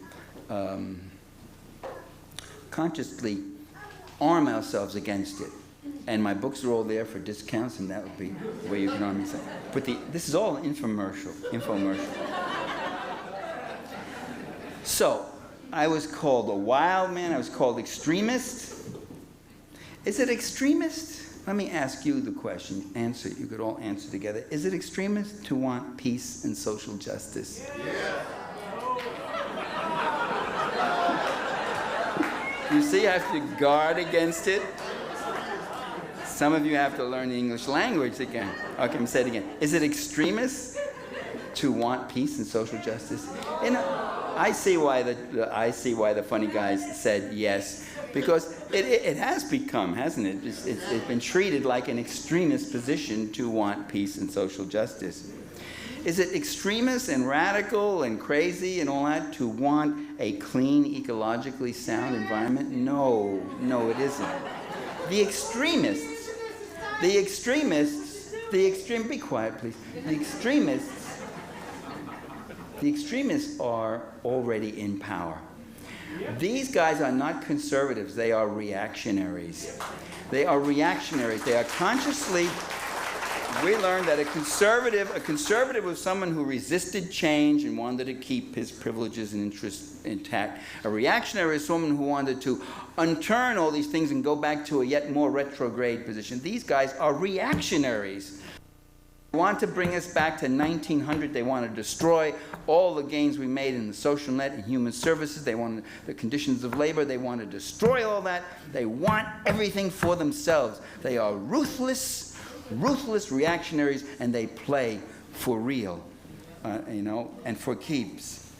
arm ourselves against it. And my books are all there for discounts, and that would be where you can arm yourself. But this is all infomercial. So, I was called a wild man. I was called extremist. Is it extremist? Let me ask you the question. Answer. You could all answer together. Is it extremist to want peace and social justice? Yeah. You see, I have to guard against it. Some of you have to learn the English language again. Okay, I'm going to say it again. Is it extremist to want peace and social justice? I see why the funny guys said yes, because it has become, hasn't it? It's been treated like an extremist position to want peace and social justice. Is it extremist and radical and crazy and all that to want a clean, ecologically sound environment? No, it isn't. The extremists, be quiet, please. The extremists are already in power. These guys are not conservatives, they are reactionaries. They are reactionaries. They are consciously, we learned that a conservative was someone who resisted change and wanted to keep his privileges and interests intact. A reactionary is someone who wanted to unturn all these things and go back to a yet more retrograde position. These guys are reactionaries. They want to bring us back to 1900. They want to destroy all the gains we made in the social net and human services. They want the conditions of labor. They want to destroy all that. They want everything for themselves. They are ruthless reactionaries, and they play for real, and for keeps.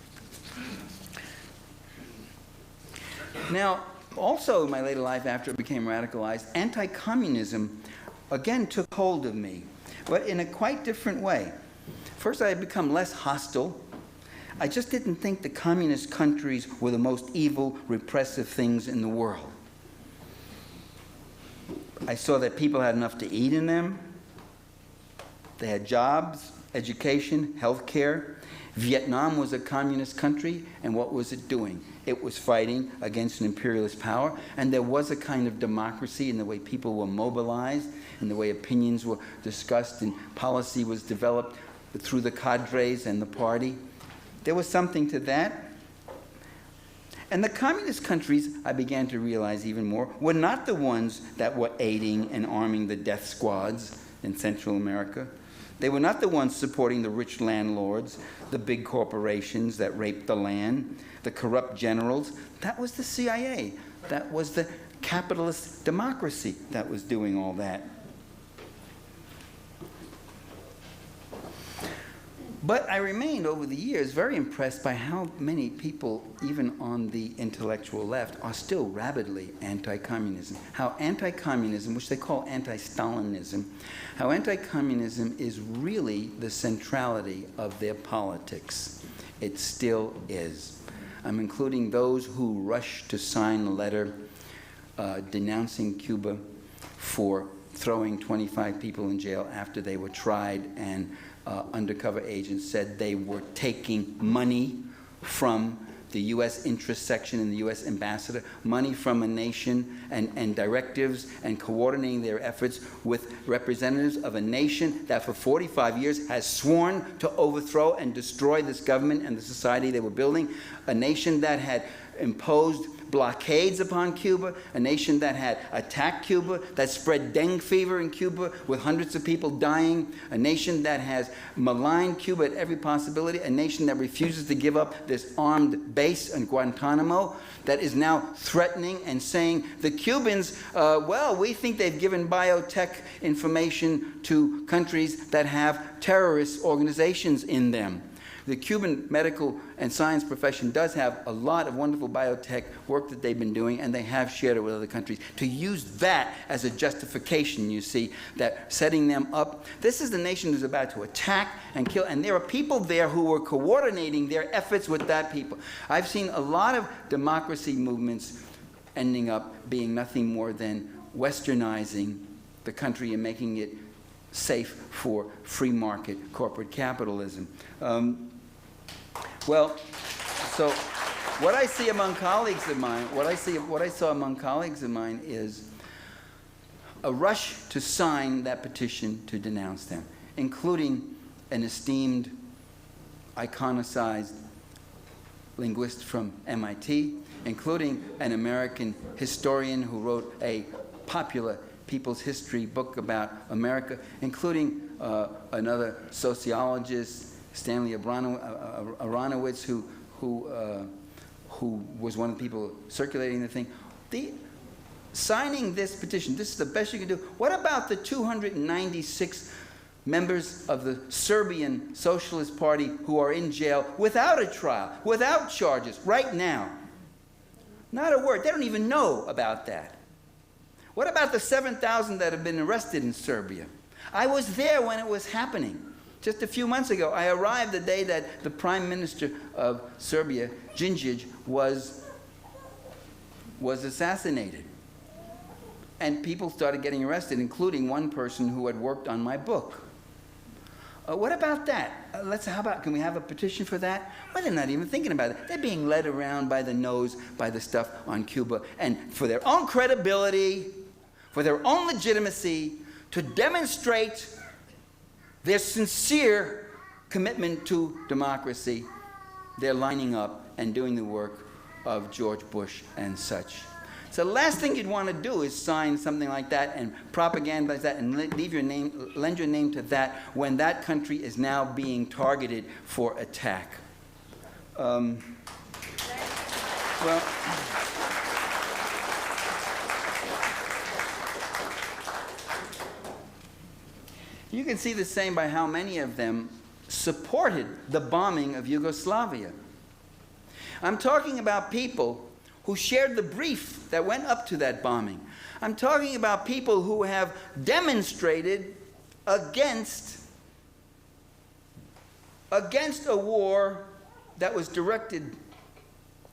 Now, also in my later life, after it became radicalized, anti-communism again took hold of me, but in a quite different way. First, I had become less hostile. I just didn't think the communist countries were the most evil, repressive things in the world. I saw that people had enough to eat in them. They had jobs, education, health care. Vietnam was a communist country, and what was it doing? It was fighting against an imperialist power, and there was a kind of democracy in the way people were mobilized, in the way opinions were discussed, and policy was developed through the cadres and the party. There was something to that. And the communist countries, I began to realize even more, were not the ones that were aiding and arming the death squads in Central America. They were not the ones supporting the rich landlords, the big corporations that raped the land, the corrupt generals. That was the CIA. That was the capitalist democracy that was doing all that. But I remained over the years very impressed by how many people, even on the intellectual left, are still rabidly anti-communism. How anti-communism, which they call anti-Stalinism, how anti-communism is really the centrality of their politics. It still is. I'm including those who rushed to sign a letter denouncing Cuba for throwing 25 people in jail after they were tried, and undercover agents said they were taking money from the U.S. interest section and the U.S. ambassador, money from a nation, and directives, and coordinating their efforts with representatives of a nation that for 45 years has sworn to overthrow and destroy this government and the society they were building, a nation that had imposed blockades upon Cuba, a nation that had attacked Cuba, that spread dengue fever in Cuba with hundreds of people dying, a nation that has maligned Cuba at every possibility, a nation that refuses to give up this armed base in Guantanamo, that is now threatening and saying the Cubans, well, we think they've given biotech information to countries that have terrorist organizations in them. The Cuban medical and science profession does have a lot of wonderful biotech work that they've been doing, and they have shared it with other countries. To use that as a justification, you see, that setting them up. This is the nation who's about to attack and kill, and there are people there who are coordinating their efforts with that people. I've seen a lot of democracy movements ending up being nothing more than westernizing the country and making it safe for free market corporate capitalism. Well, so what I see among colleagues of mine, what I saw among colleagues of mine is a rush to sign that petition to denounce them, including an esteemed, iconicized linguist from MIT, including an American historian who wrote a popular people's history book about America, including another sociologist, Stanley Aronowitz, who was one of the people circulating the thing. Signing this petition, this is the best you can do. What about the 296 members of the Serbian Socialist Party who are in jail without a trial, without charges, right now? Not a word. They don't even know about that. What about the 7,000 that have been arrested in Serbia? I was there when it was happening. Just a few months ago, I arrived the day that the Prime Minister of Serbia, Djindjic, was assassinated. And people started getting arrested, including one person who had worked on my book. What about that? How about, can we have a petition for that? Well, they're not even thinking about it. They're being led around by the nose by the stuff on Cuba. And for their own credibility, for their own legitimacy, to demonstrate their sincere commitment to democracy, they're lining up and doing the work of George Bush and such. So the last thing you'd want to do is sign something like that and propagandize that and leave your name, lend your name to that when that country is now being targeted for attack. Well, you can see the same by how many of them supported the bombing of Yugoslavia. I'm talking about people who shared the brief that went up to that bombing. I'm talking about people who have demonstrated against a war that was directed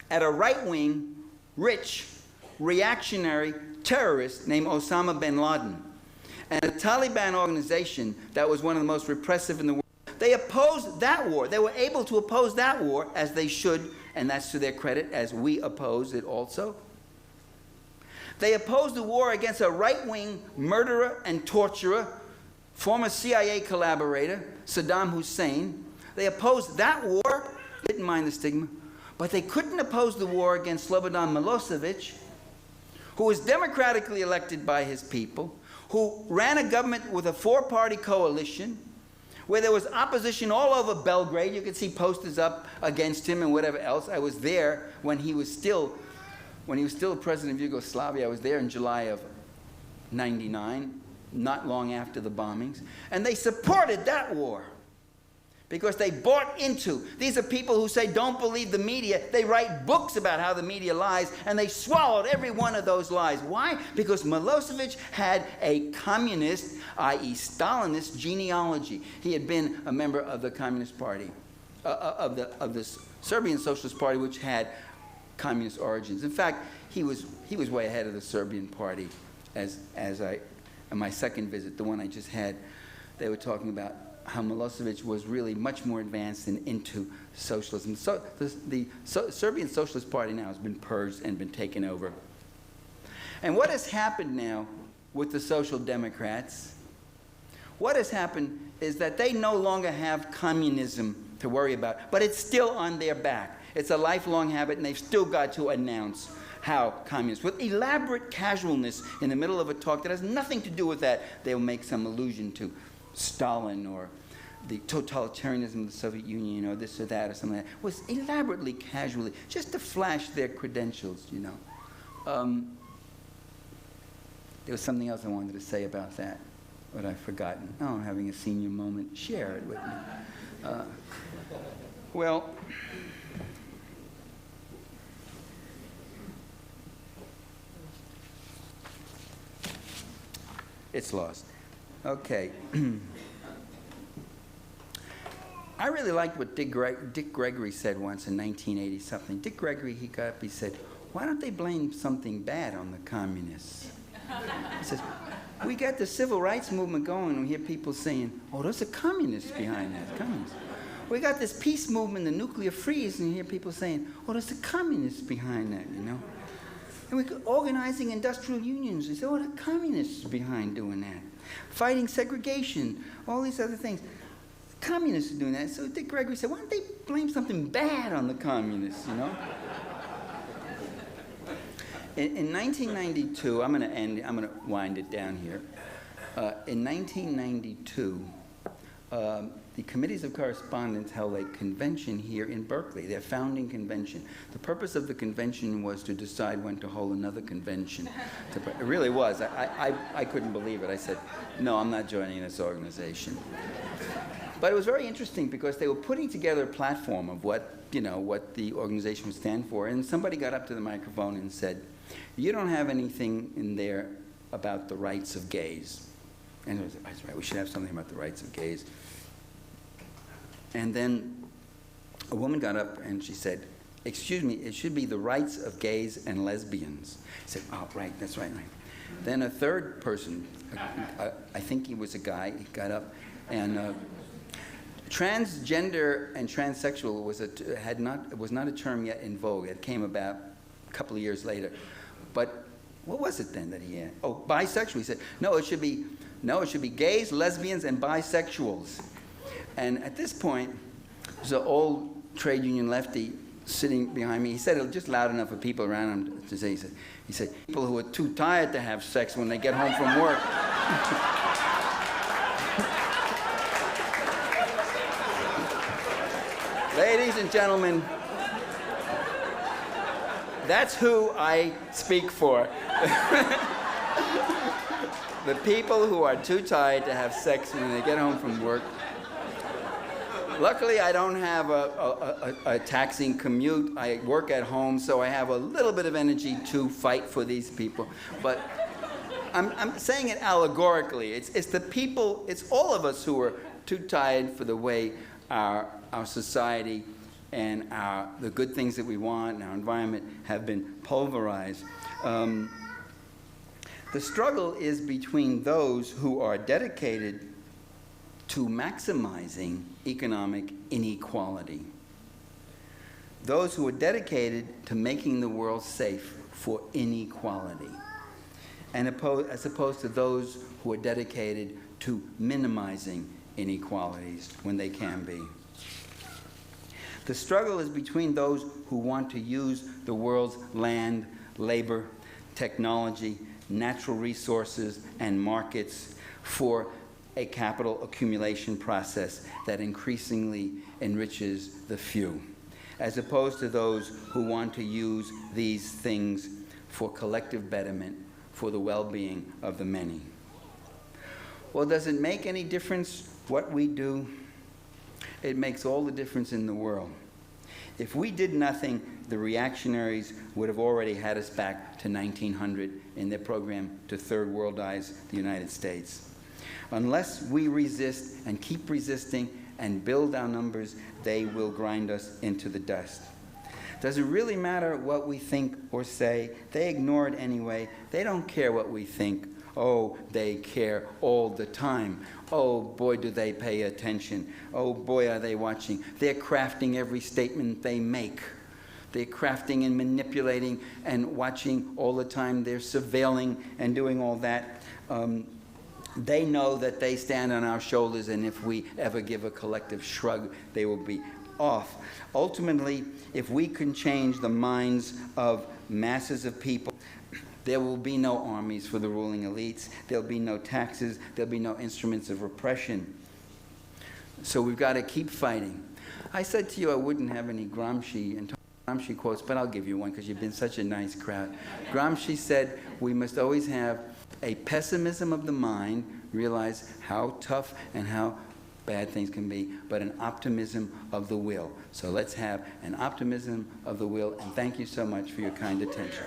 at a right-wing, rich, reactionary terrorist named Osama bin Laden, and a Taliban organization that was one of the most repressive in the world. They opposed that war. They were able to oppose that war, as they should, and that's to their credit, as we oppose it also. They opposed the war against a right-wing murderer and torturer, former CIA collaborator, Saddam Hussein. They opposed that war, didn't mind the stigma, but they couldn't oppose the war against Slobodan Milosevic, who was democratically elected by his people, who ran a government with a four-party coalition, where there was opposition all over Belgrade. You could see posters up against him and whatever else. I was there when he was still president of Yugoslavia. I was there in July of '99, not long after the bombings. And they supported that war because they bought into. These are people who say, don't believe the media. They write books about how the media lies, and they swallowed every one of those lies. Why? Because Milosevic had a communist, i.e. Stalinist, genealogy. He had been a member of the Communist Party, of the Serbian Socialist Party, which had communist origins. In fact, he was way ahead of the Serbian Party. As in my second visit, the one I just had, they were talking about how Milosevic was really much more advanced and into socialism. So the Serbian Socialist Party now has been purged and been taken over. And what has happened now with the Social Democrats, what has happened is that they no longer have communism to worry about, but it's still on their back. It's a lifelong habit, and they've still got to announce how communists, with elaborate casualness in the middle of a talk that has nothing to do with that, they'll make some allusion to Stalin or the totalitarianism of the Soviet Union or this or that or something like that, was elaborately, casually, just to flash their credentials, you know. There was something else I wanted to say about that, but I've forgotten. Oh, I'm having a senior moment. Share it with me. Well, it's lost. Okay. I really liked what Dick Gregory said once in 1980-something. Dick Gregory, he got up, he said, why don't they blame something bad on the communists? He says, we got the civil rights movement going, and we hear people saying, oh, there's a communist behind that, communists. We got this peace movement, the nuclear freeze, and you hear people saying, oh, there's a communist behind that, you know? And we're organizing industrial unions. We say, oh, the communists are behind doing that. Fighting segregation, all these other things. The communists are doing that. So Dick Gregory said, why don't they blame something bad on the communists, you know? In 1992, I'm going to wind it down here. In 1992, the Committees of Correspondence held a convention here in Berkeley, their founding convention. The purpose of the convention was to decide when to hold another convention. It really was. I couldn't believe it. I said, no, I'm not joining this organization. But it was very interesting because they were putting together a platform of what the organization would stand for, and somebody got up to the microphone and said, you don't have anything in there about the rights of gays. And I said, that's right, we should have something about the rights of gays. And then a woman got up and she said, excuse me, it should be the rights of gays and lesbians. I said, oh, right, that's right. Then a third person, I think he was a guy, he got up and Transgender and transsexual was not a term yet in vogue. It came about a couple of years later. But what was it then that he had? Oh, bisexual. He said, no, it should be gays, lesbians, and bisexuals. And at this point, there's an old trade union lefty sitting behind me. He said it just loud enough for people around him to say, he said, people who are too tired to have sex when they get home from work. Ladies and gentlemen, that's who I speak for. The people who are too tired to have sex when they get home from work. Luckily, I don't have a taxing commute. I work at home, so I have a little bit of energy to fight for these people. But I'm saying it allegorically. It's the people, it's all of us who are too tired for the way our society and the good things that we want and our environment have been pulverized. The struggle is between those who are dedicated to maximizing economic inequality, those who are dedicated to making the world safe for inequality, and as opposed to those who are dedicated to minimizing inequalities when they can be. The struggle is between those who want to use the world's land, labor, technology, natural resources, and markets for a capital accumulation process that increasingly enriches the few, as opposed to those who want to use these things for collective betterment, for the well-being of the many. Well, does it make any difference what we do? It makes all the difference in the world. If we did nothing, the reactionaries would have already had us back to 1900 in their program to third worldize the United States. Unless we resist and keep resisting and build our numbers, they will grind us into the dust. Does it really matter what we think or say? They ignore it anyway. They don't care what we think. Oh, they care all the time. Oh, boy, do they pay attention. Oh, boy, are they watching. They're crafting every statement they make. They're crafting and manipulating and watching all the time. They're surveilling and doing all that. They know that they stand on our shoulders, and if we ever give a collective shrug, they will be off. Ultimately, if we can change the minds of masses of people, there will be no armies for the ruling elites. There'll be no taxes. There'll be no instruments of repression. So we've got to keep fighting. I said to you I wouldn't have any Gramsci quotes, but I'll give you one because you've been such a nice crowd. Gramsci said, we must always have a pessimism of the mind, realize how tough and how bad things can be, but an optimism of the will. So let's have an optimism of the will, and thank you so much for your kind attention.